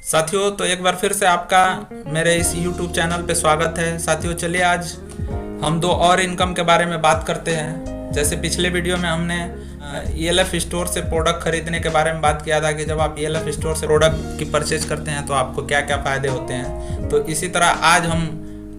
साथियों, तो एक बार फिर से आपका मेरे इस YouTube चैनल पे स्वागत है। साथियों, चलिए आज हम दो और इनकम के बारे में बात करते हैं। जैसे पिछले वीडियो में हमने ELF स्टोर से प्रोडक्ट खरीदने के बारे में बात किया था कि जब आप ELF स्टोर से प्रोडक्ट की परचेज करते हैं तो आपको क्या क्या फ़ायदे होते हैं। तो इसी तरह आज हम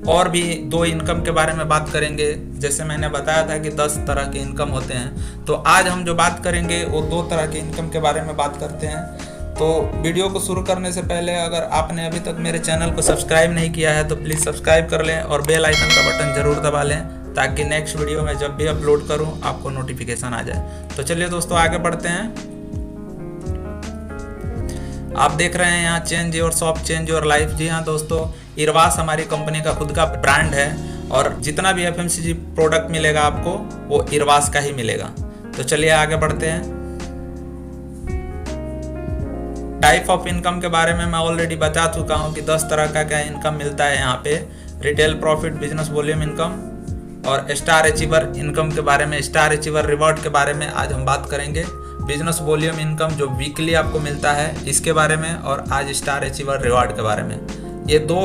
और भी दो इनकम के बारे में बात करेंगे। जैसे मैंने बताया था कि 10 तरह के इनकम होते हैं, तो आज हम जो बात करेंगे वो 2 तरह के इनकम के बारे में बात करते हैं। तो वीडियो को शुरू करने से पहले अगर आपने अभी तक मेरे चैनल को सब्सक्राइब नहीं किया है तो प्लीज़ सब्सक्राइब कर लें और बेल आइकन का बटन ज़रूर दबा लें ताकि नेक्स्ट वीडियो में जब भी अपलोड करूं आपको नोटिफिकेशन आ जाए। तो चलिए दोस्तों, आगे बढ़ते हैं। आप देख रहे हैं यहाँ change your shop change your life. जी हाँ दोस्तों, इरवास हमारी कंपनी का खुद का ब्रांड है और जितना भी FMCG प्रोडक्ट मिलेगा आपको वो इरवास का ही मिलेगा। तो चलिए आगे बढ़ते हैं। टाइप ऑफ इनकम के बारे में मैं ऑलरेडी बता चुका हूँ कि 10 तरह का क्या इनकम मिलता है यहाँ पे। Retail profit, business volume income और स्टार अचीवर इनकम के बारे में, स्टार अचीवर रिवॉर्ड के बारे में आज हम बात करेंगे। बिजनेस वॉल्यूम इनकम जो वीकली आपको मिलता है इसके बारे में, और आज स्टार अचीवर रिवॉर्ड के बारे में। ये 2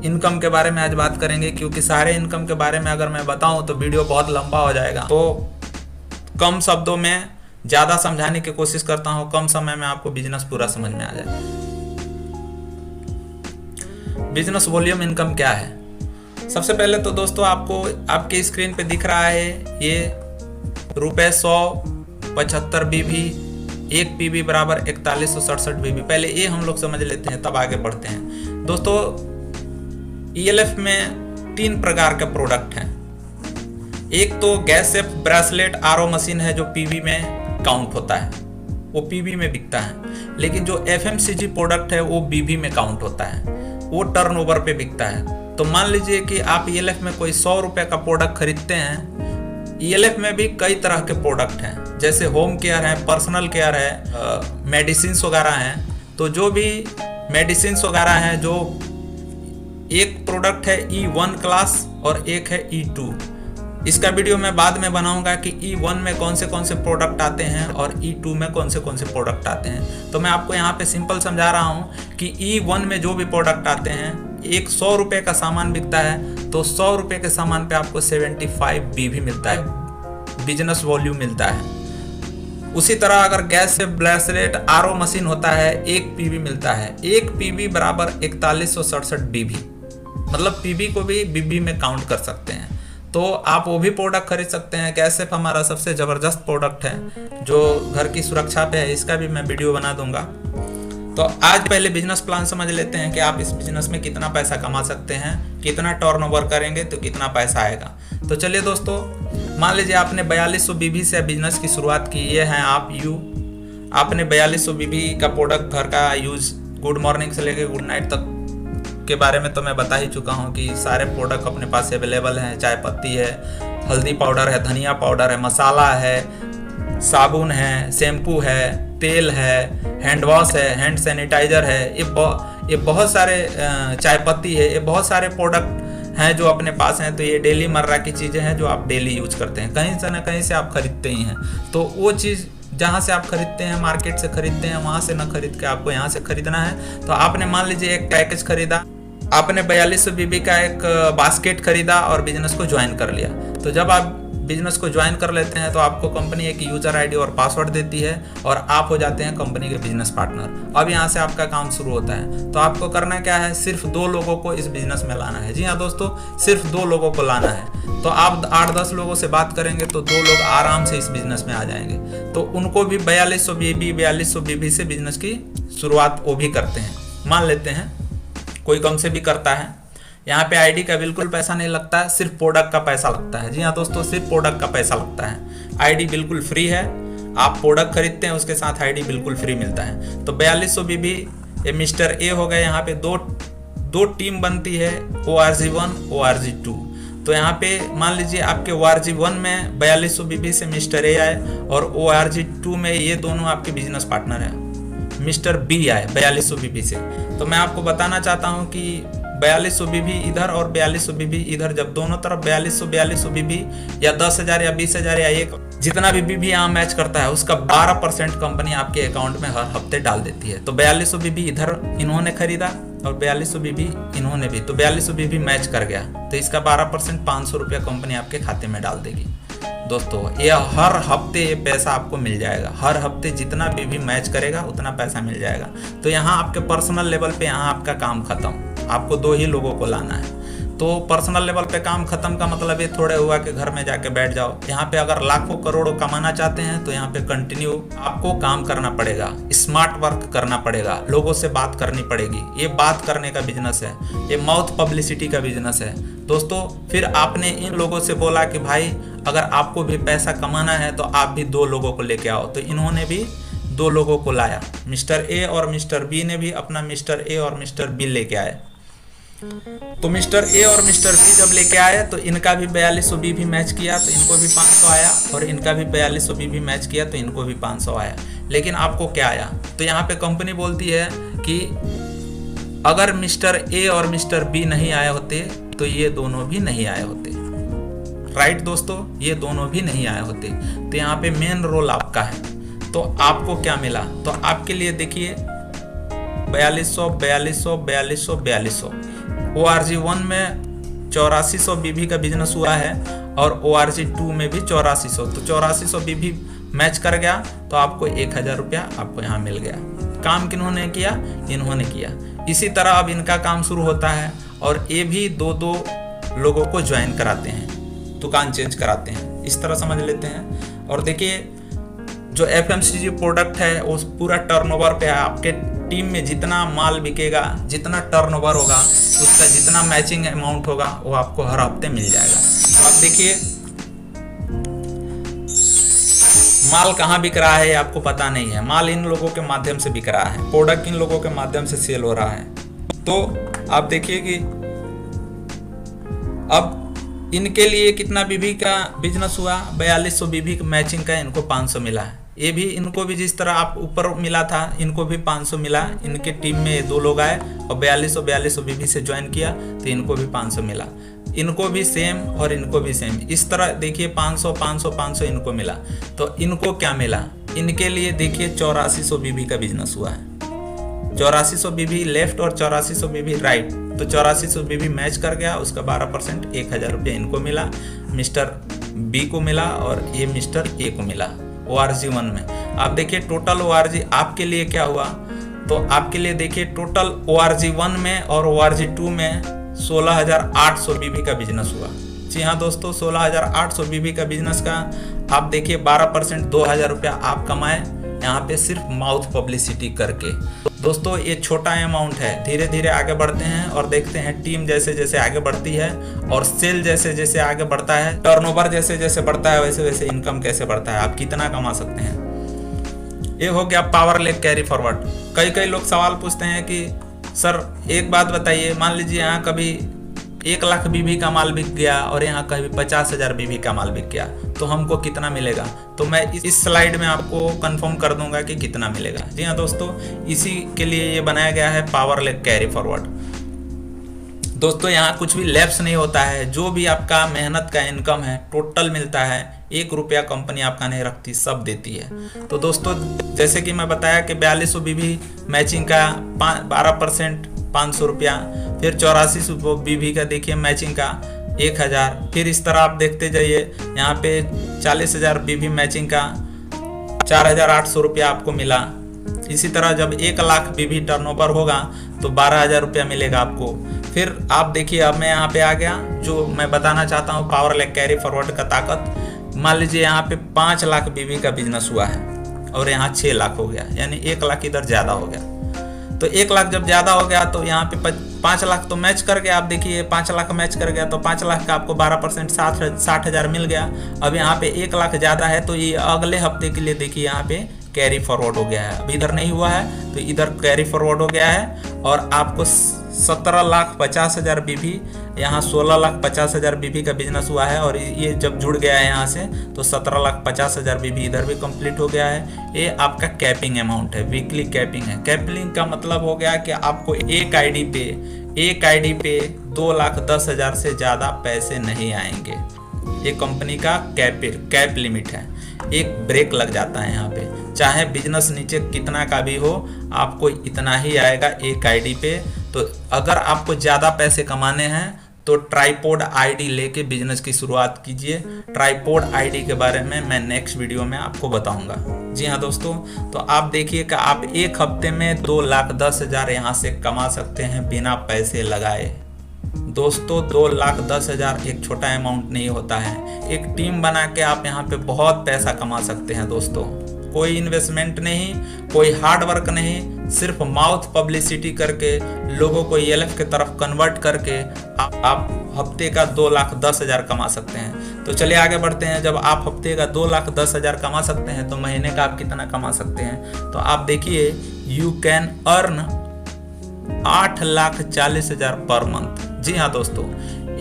इनकम के बारे में आज बात करेंगे, क्योंकि सारे इनकम के बारे में अगर मैं बताऊँ तो वीडियो बहुत लंबा हो जाएगा। तो कम शब्दों में ज़्यादा समझाने की कोशिश करता हूँ, कम समय में आपको बिजनेस पूरा समझ में आ जाए। बिजनेस वॉल्यूम इनकम क्या है? सबसे पहले तो दोस्तों आपको आपके स्क्रीन पे दिख रहा है ये ₹100.75 BB, 1 PB बराबर 4167 BB। पहले ये हम लोग समझ लेते हैं तब आगे बढ़ते हैं। दोस्तों, ELF में 3 प्रकार के प्रोडक्ट हैं। एक तो gas safe bracelet RO machine है जो PB में काउंट होता है, वो PB में बिकता है। लेकिन जो FMCG प्रोडक्ट है वो BB में काउंट होता है, वो टर्नओवर पे बिकता है। तो मान लीजिए कि आप ELF में कोई 100 रुपए का प्रोडक्ट खरीदते हैं। ELF में भी कई तरह के प्रोडक्ट हैं, जैसे होम केयर है, पर्सनल केयर है, मेडिसिन वगैरह हैं। तो जो भी मेडिसिन वगैरह हैं, जो एक प्रोडक्ट है E1 क्लास और एक है E2। इसका वीडियो मैं बाद में बनाऊंगा कि E1 में कौन से प्रोडक्ट आते हैं और E2 में कौन से प्रोडक्ट आते हैं। तो मैं आपको यहाँ पे सिंपल समझा रहा हूँ कि E1 में जो भी प्रोडक्ट आते हैं, एक 100 रुपये का सामान बिकता है तो 100 रुपये के सामान पे आपको 75 BB मिलता है, बिजनेस वॉल्यूम मिलता है। उसी तरह अगर गैस से ब्रेसलेट RO मशीन होता है, 1 PB मिलता है। 1 PB बराबर 4167 BB, मतलब PB को भी BB में काउंट कर सकते हैं। तो आप वो भी प्रोडक्ट खरीद सकते हैं। गैस सेफ हमारा सबसे ज़बरदस्त प्रोडक्ट है जो घर की सुरक्षा पे है, इसका भी मैं वीडियो बना दूंगा। तो आज पहले बिजनेस प्लान समझ लेते हैं कि आप इस बिजनेस में कितना पैसा कमा सकते हैं, कितना टर्नओवर करेंगे तो कितना पैसा आएगा। तो चलिए दोस्तों, मान लीजिए आपने 4200 BB से बिजनेस की शुरुआत की। ये हैं आपने 4200 BB का प्रोडक्ट घर का यूज, गुड मॉर्निंग से लेकर गुड नाइट तक के बारे में तो मैं बता ही चुका हूँ कि सारे प्रोडक्ट अपने पास अवेलेबल हैं। चाय पत्ती है, हल्दी पाउडर है, धनिया पाउडर है, मसाला है, साबुन है, शैम्पू है, तेल है, हैंड वॉश है, हैंड सैनिटाइजर है। ये बहुत सारे चाय पत्ती है, ये बहुत सारे प्रोडक्ट हैं जो अपने पास हैं। तो ये डेली मर्रा की चीज़ें हैं जो आप डेली यूज करते हैं, कहीं से ना कहीं से आप खरीदते ही हैं। तो वो चीज़ जहाँ से आप खरीदते हैं, मार्केट से खरीदते हैं, वहाँ से ना खरीद के आपको यहाँ से खरीदना है। तो आपने मान लीजिए एक पैकेज खरीदा, आपने 4200 BB का एक बास्केट खरीदा और बिजनेस को ज्वाइन कर लिया। तो जब आप बिजनेस को ज्वाइन कर लेते हैं तो आपको कंपनी एक यूजर ID और पासवर्ड देती है और आप हो जाते हैं कंपनी के बिजनेस पार्टनर। अब यहाँ से आपका काम शुरू होता है। तो आपको करना क्या है, सिर्फ 2 लोगों को इस बिजनेस में लाना है। जी हाँ दोस्तों, सिर्फ 2 लोगों को लाना है। तो आप 8-10 लोगों से बात करेंगे तो 2 लोग आराम से इस बिजनेस में आ जाएंगे। तो उनको भी 4200 BB से बिजनेस की शुरुआत वो भी करते हैं। मान लेते हैं कोई कम से भी करता है। यहाँ पे ID का बिल्कुल पैसा नहीं लगता है, सिर्फ प्रोडक्ट का पैसा लगता है। जी हाँ दोस्तों, सिर्फ प्रोडक्ट का पैसा लगता है। ID बिल्कुल फ्री है, आप प्रोडक्ट खरीदते हैं उसके साथ ID बिल्कुल फ्री मिलता है। तो 4200 BB ये मिस्टर A हो गए। यहाँ पे दो टीम बनती है, ORG1 ORG2। तो यहाँ पे मान लीजिए आपके ORG1 में 4200 BB से मिस्टर A आए और ORG2 में ये दोनों आपके बिजनेस पार्टनर हैं, मिस्टर B आए 4200 BB से। तो मैं आपको बताना चाहता हूँ कि 4200 BB इधर और 4200 BB इधर, जब दोनों तरफ 4200 BB या 10,000 या 20,000 या 1 जितना भी बीबी यहाँ मैच करता है उसका 12% कंपनी आपके अकाउंट में हर हफ्ते डाल देती है। तो 4200 बीबी इधर इन्होंने खरीदा और 4200 बीबी इन्होंने भी, तो 4200 बीबी मैच कर गया, तो इसका 12% 500 रुपया कंपनी आपके खाते में डाल देगी। दोस्तों ये हर हफ्ते ये पैसा आपको मिल जाएगा, हर हफ्ते जितना बीबी मैच करेगा उतना पैसा मिल जाएगा। तो यहाँ आपके पर्सनल लेवल पे यहाँ आपका काम खत्म, आपको 2 ही लोगों को लाना है। तो पर्सनल लेवल पे काम खत्म का मतलब ये थोड़े हुआ कि घर में जाके बैठ जाओ। यहाँ पे अगर लाखों करोड़ों कमाना चाहते हैं तो यहाँ पे कंटिन्यू आपको काम करना पड़ेगा, स्मार्ट वर्क करना पड़ेगा, लोगों से बात करनी पड़ेगी। ये बात करने का बिजनेस है, ये माउथ पब्लिसिटी का बिजनेस है। दोस्तों फिर आपने इन लोगों से बोला कि भाई अगर आपको भी पैसा कमाना है तो आप भी 2 लोगों को लेके आओ, तो इन्होंने भी 2 लोगों को लाया। मिस्टर ए और मिस्टर बी ने भी अपना मिस्टर ए और मिस्टर बी लेके आए। तो मिस्टर ए और मिस्टर बी जब लेके आए तो इनका भी 4200 बीबी मैच किया तो इनको भी 500 आया, और इनका भी 4200 बीबी मैच किया तो इनको भी 500 आया। लेकिन आपको क्या आया? तो यहाँ पे कंपनी बोलती है कि अगर मिस्टर ए और मिस्टर बी नहीं आए होते तो ये दोनों भी नहीं आए होते। राइट दोस्तों, ये दोनों भी नहीं आए होते। तो यहाँ पे मेन रोल आपका है। तो आपको क्या मिला? तो आपके लिए देखिए 4200 4200 4200 4200। ORG1 में 8400 बीबी का बिजनेस हुआ है और ORG2 में भी 8400। तो 8400 बीबी मैच कर गया तो आपको 1000 रुपया आपको यहाँ मिल गया। काम किन्होंने किया? इन्होंने किया। इसी तरह अब इनका काम शुरू होता है और ये भी 2-2 लोगों को ज्वाइन कराते हैं, दुकान चेंज कराते हैं, इस तरह समझ लेते हैं। और देखिए जो FMCG प्रोडक्ट है वो पूरा टर्नओवर पे है। आपके टीम में जितना माल बिकेगा, जितना टर्नओवर होगा, उसका जितना मैचिंग अमाउंट होगा वो आपको हर हफ्ते मिल जाएगा। तो आप देखिए माल कहाँ बिक रहा है आपको पता नहीं है, माल इन लोगों के माध्यम से बिक रहा है, प्रोडक्ट इन लोगों के माध्यम से सेल हो रहा है। तो आप देखिए कि अब इनके लिए कितना बीबी का बिजनेस हुआ? 4200 बीबी मैचिंग का इनको 500 मिला है। ये भी इनको भी जिस तरह आप ऊपर मिला था इनको भी 500 मिला। इनके टीम में 2 लोग आए और 4200 बीबी से ज्वाइन किया तो इनको भी 500 मिला। इनको भी सेम और इनको भी सेम, इस तरह देखिए 500 500 500 इनको मिला। तो इनको क्या मिला? इनके लिए देखिए 8400 बीबी का बिजनेस हुआ है। 8400 बीबी लेफ्ट और 8400 बीबी राइट। तो 8400 बीबी मैच कर गया, उसका 12% 1000 रुपये इनको मिला, मिस्टर बी को मिला और ये मिस्टर ए को मिला ORG1 में। आप देखिए टोटल ORG आपके लिए क्या हुआ? तो आपके लिए देखिए टोटल ORG1 में और ORG2 में 16800 बीबी का बिजनेस हुआ। जी हाँ दोस्तों, 16800 बीबी का बिजनेस का आप देखिए 12% 2000 रुपया आप कमाए यहाँ पे सिर्फ माउथ पब्लिसिटी करके। दोस्तों ये छोटा अमाउंट है, धीरे धीरे आगे बढ़ते हैं और देखते हैं टीम जैसे जैसे आगे बढ़ती है और सेल जैसे जैसे आगे बढ़ता है, टर्नओवर जैसे जैसे बढ़ता है, वैसे वैसे इनकम कैसे बढ़ता है, आप कितना कमा सकते हैं। ये हो गया पावर लेग कैरी फॉरवर्ड। कई लोग सवाल पूछते हैं कि सर एक बात बताइए, मान लीजिए यहाँ कभी 1 लाख बीबी का माल बिक गया और यहाँ कभी 50,000 बीबी का माल बिक गया तो हमको कितना मिलेगा? तो मैं इस स्लाइड में आपको कंफर्म कर दूंगा कि कितना मिलेगा। जी हाँ दोस्तों, इसी के लिए ये बनाया गया है पावर लेग कैरी फॉरवर्ड। दोस्तों यहाँ कुछ भी लैप्स नहीं होता है, जो भी आपका मेहनत का इनकम है टोटल मिलता है। 1 रुपया कंपनी आपका नहीं रखती, सब देती है। तो दोस्तों जैसे कि मैं बताया कि 4200 बीबी मैचिंग का 12% 500 रुपया, फिर 8400 बीबी का देखिए मैचिंग का 1000, फिर इस तरह आप देखते जाइए यहाँ पे 40,000 बीबी मैचिंग का 4800 रुपया आपको मिला। इसी तरह जब 1 लाख बीबी टर्नओवर होगा तो 12,000 रुपया मिलेगा आपको। फिर आप देखिए अब मैं यहाँ पे आ गया, जो मैं बताना चाहता हूँ पावर लेग कैरी फॉरवर्ड का ताकत। मान लीजिए यहाँ पे 5 लाख बीबी का बिजनेस हुआ है और यहाँ 6 लाख हो गया, यानी 1 लाख इधर ज़्यादा हो गया। तो 1 लाख जब ज़्यादा हो गया तो यहाँ पे 5 लाख तो मैच कर गया। आप देखिए 5 लाख मैच कर गया तो 5 लाख का आपको 12% 60,000 मिल गया। अब यहाँ पे 1 लाख ज़्यादा है तो ये अगले हफ्ते के लिए देखिए यहाँ पे कैरी फॉरवर्ड हो गया है। अब इधर नहीं हुआ है तो इधर कैरी फॉरवर्ड हो गया है और आपको 17,50,000 बीबी, यहाँ 16,50,000 बीबी का बिजनेस हुआ है और ये जब जुड़ गया है यहाँ से तो 17,50,000 बीबी इधर भी कंप्लीट हो गया है। ये आपका कैपिंग अमाउंट है, वीकली कैपिंग है। कैपिंग का मतलब हो गया कि आपको एक आईडी पे 2,10,000 से ज़्यादा पैसे नहीं आएंगे। ये कंपनी का कैप लिमिट है। एक ब्रेक लग जाता है यहाँ पे। चाहे बिजनेस नीचे कितना का भी हो, आपको इतना ही आएगा एक आईडी पे। तो अगर आपको ज़्यादा पैसे कमाने हैं तो ट्राइपॉड आईडी लेके बिजनेस की शुरुआत कीजिए। ट्राइपॉड आईडी के बारे में मैं नेक्स्ट वीडियो में आपको बताऊंगा। जी हाँ दोस्तों, तो आप देखिए कि आप एक हफ्ते में 2,10,000 यहाँ से कमा सकते हैं बिना पैसे लगाए। दोस्तों 2,10,000 एक छोटा अमाउंट नहीं होता है। एक टीम बना के आप यहाँ पे बहुत पैसा कमा सकते हैं दोस्तों। कोई इन्वेस्टमेंट नहीं, कोई हार्ड वर्क नहीं, सिर्फ माउथ पब्लिसिटी करके लोगों को ELF के तरफ कन्वर्ट करके आप हफ्ते का 2,10,000 कमा सकते हैं। तो चलिए आगे बढ़ते हैं। जब आप हफ्ते का 2,10,000 कमा सकते हैं तो महीने का आप कितना कमा सकते हैं? तो आप देखिए, you can earn 8,40,000 per month. जी हाँ दोस्तों,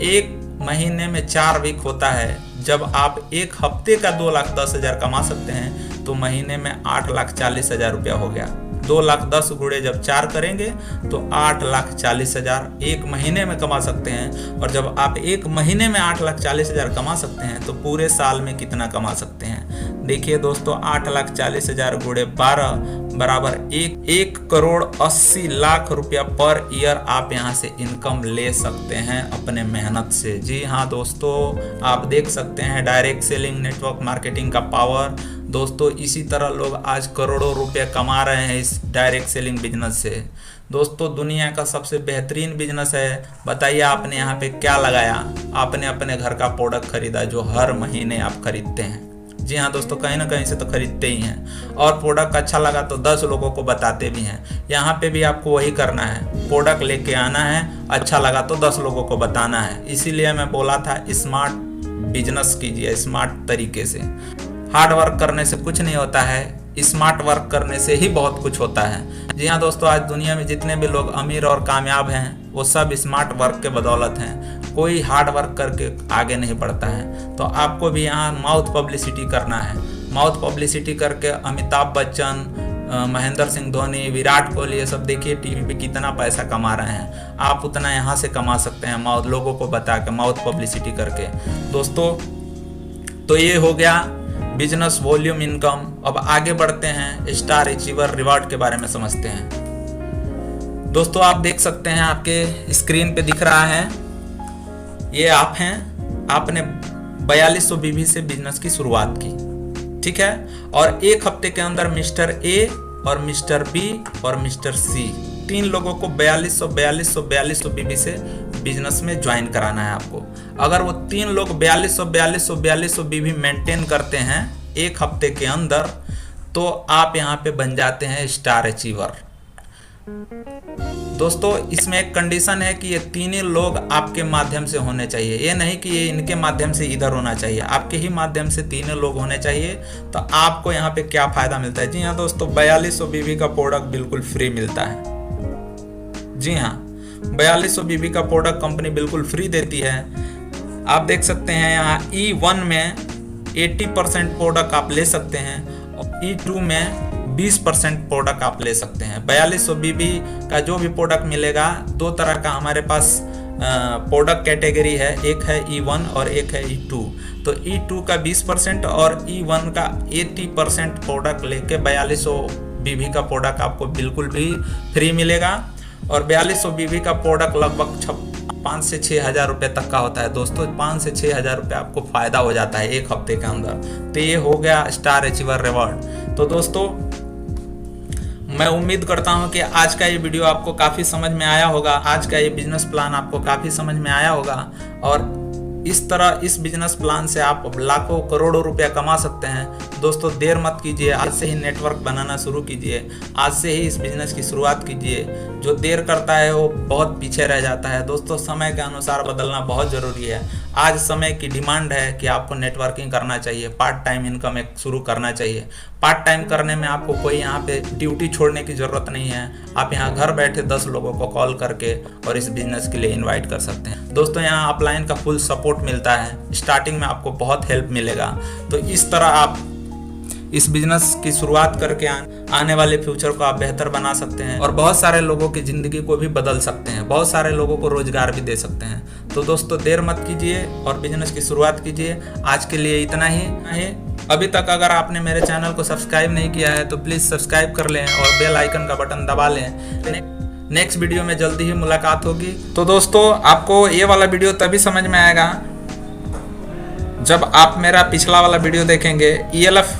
एक महीने में 4 वीक होता है। जब आप एक हफ्ते का 2,10,000 कमा सकते हैं तो महीने में 8,40,000 रुपया हो गया। 2,10,000 गुणे जब 4 करेंगे तो 8,40,000 एक महीने में कमा सकते हैं। और जब आप एक महीने में 8,40,000 कमा सकते हैं तो पूरे साल में कितना कमा सकते हैं? देखिए दोस्तों, 8,40,000 गुणे 12 बराबर 1,80,00,000 रुपया पर ईयर आप यहाँ से इनकम ले सकते हैं अपने मेहनत से। जी हाँ दोस्तों, आप देख सकते हैं डायरेक्ट सेलिंग, नेटवर्क मार्केटिंग का पावर। दोस्तों इसी तरह लोग आज करोड़ों रुपए कमा रहे हैं इस डायरेक्ट सेलिंग बिजनेस से। दोस्तों दुनिया का सबसे बेहतरीन बिजनेस है। बताइए आपने यहाँ पे क्या लगाया? आपने अपने घर का प्रोडक्ट खरीदा जो हर महीने आप खरीदते हैं। जी हाँ दोस्तों, कहीं ना कहीं से तो खरीदते ही हैं। और प्रोडक्ट अच्छा लगा तो 10 लोगों को बताते भी हैं। यहाँ पे भी आपको वही करना है, प्रोडक्ट लेके आना है, अच्छा लगा तो 10 लोगों को बताना है। इसीलिए मैं बोला था स्मार्ट बिजनेस कीजिए, स्मार्ट तरीके से। हार्ड वर्क करने से कुछ नहीं होता है, स्मार्ट वर्क करने से ही बहुत कुछ होता है। जी हाँ दोस्तों, आज दुनिया में जितने भी लोग अमीर और कामयाब हैं वो सब स्मार्ट वर्क के बदौलत हैं। कोई हार्ड वर्क करके आगे नहीं बढ़ता है। तो आपको भी यहाँ माउथ पब्लिसिटी करना है। माउथ पब्लिसिटी करके अमिताभ बच्चन, महेंद्र सिंह धोनी, विराट कोहली, ये सब देखिए टीवी पे कितना पैसा कमा रहे हैं। आप उतना यहाँ से कमा सकते हैं माउथ, लोगों को बता के, माउथ पब्लिसिटी करके। दोस्तों तो ये हो गया बिजनेस वॉल्यूम इनकम। अब आगे बढ़ते हैं, स्टार अचीवर रिवार्ड के बारे में समझते हैं। दोस्तों आप देख सकते हैं, आपके स्क्रीन पे दिख रहा है, ये आप हैं। आपने 4200 BB से बिजनेस की शुरुआत की, ठीक है। और एक हफ्ते के अंदर मिस्टर ए और मिस्टर बी और मिस्टर सी, 3 लोगों को 4200 BB से बिजनेस में ज्वाइन कराना है आपको। अगर वो 3 लोग 4200 BB मेंटेन करते हैं एक हफ्ते के अंदर, तो आप यहाँ पे बन जाते हैं स्टार अचीवर। दोस्तों इसमें एक कंडीशन है कि ये 3 लोग आपके माध्यम से होने चाहिए। ये नहीं कि ये इनके माध्यम से इधर होना चाहिए, आपके ही माध्यम से 3 लोग होने चाहिए। तो आपको यहाँ पे क्या फायदा मिलता है? जी हाँ दोस्तों, 4200 BB का प्रोडक्ट बिल्कुल फ्री मिलता है। जी हाँ, 4200 BB का प्रोडक्ट कंपनी बिल्कुल फ्री देती है। आप देख सकते हैं यहाँ E1 में 80% प्रोडक्ट आप ले सकते हैं और E2 में 20% प्रोडक्ट आप ले सकते हैं। 4200 BB का जो भी प्रोडक्ट मिलेगा, 2 तरह का हमारे पास प्रोडक्ट कैटेगरी है, एक है E1 और एक है E2। तो E2 का 20% और E1 का 80% प्रोडक्ट लेके 4200 BB का प्रोडक्ट आपको बिल्कुल भी फ्री मिलेगा। और 4200 BB का प्रोडक्ट लगभग 5 से 6 हज़ार रुपये तक का होता है। दोस्तों 5 से 6 हज़ार रुपये आपको फ़ायदा हो जाता है एक हफ्ते के अंदर। तो ये हो गया स्टार अचीवर रिवॉर्ड। तो दोस्तों मैं उम्मीद करता हूं कि आज का ये वीडियो आपको काफ़ी समझ में आया होगा, आज का ये बिजनेस प्लान आपको काफ़ी समझ में आया होगा। और इस तरह इस बिजनेस प्लान से आप लाखों करोड़ों रुपया कमा सकते हैं। दोस्तों देर मत कीजिए, आज से ही नेटवर्क बनाना शुरू कीजिए, आज से ही इस बिजनेस की शुरुआत कीजिए। जो देर करता है वो बहुत पीछे रह जाता है। दोस्तों समय के अनुसार बदलना बहुत ज़रूरी है। आज समय की डिमांड है कि आपको नेटवर्किंग करना चाहिए, पार्ट टाइम इनकम एक शुरू करना चाहिए। पार्ट टाइम करने में आपको कोई यहाँ पे ड्यूटी छोड़ने की ज़रूरत नहीं है। आप यहाँ घर बैठे 10 लोगों को कॉल करके और इस बिजनेस के लिए इनवाइट कर सकते हैं। दोस्तों यहाँ अपलाइन का फुल सपोर्ट मिलता है, स्टार्टिंग में आपको बहुत हेल्प मिलेगा। तो इस तरह आप इस बिजनेस की शुरुआत करके आने वाले फ्यूचर को आप बेहतर बना सकते हैं और बहुत सारे लोगों की ज़िंदगी को भी बदल सकते हैं, बहुत सारे लोगों को रोजगार भी दे सकते हैं। तो दोस्तों देर मत कीजिए और बिजनेस की शुरुआत कीजिए। आज के लिए इतना ही। अभी तक अगर आपने मेरे चैनल को सब्सक्राइब नहीं किया है तो प्लीज़ सब्सक्राइब कर लें और बेल आइकन का बटन दबा लें। नेक्स्ट वीडियो में जल्दी ही मुलाकात होगी। तो दोस्तों, आपको ये वाला वीडियो तभी समझ में आएगा जब आप मेरा पिछला वाला वीडियो देखेंगे, ELF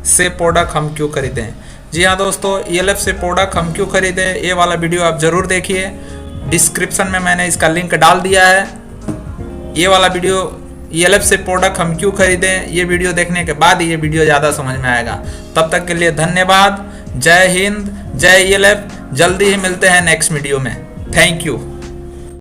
से प्रोडक्ट हम क्यों खरीदें। जी हाँ दोस्तों, ELF से प्रोडक्ट हम क्यों खरीदें, ये वाला वीडियो आप ज़रूर देखिए। डिस्क्रिप्शन में मैंने इसका लिंक डाल दिया है। ये वाला वीडियो ELF से प्रोडक्ट हम क्यों खरीदें, ये वीडियो देखने के बाद ये वीडियो ज़्यादा समझ में आएगा। तब तक के लिए धन्यवाद। जय हिंद, जय ELF। जल्दी ही मिलते हैं नेक्स्ट वीडियो में। Thank you.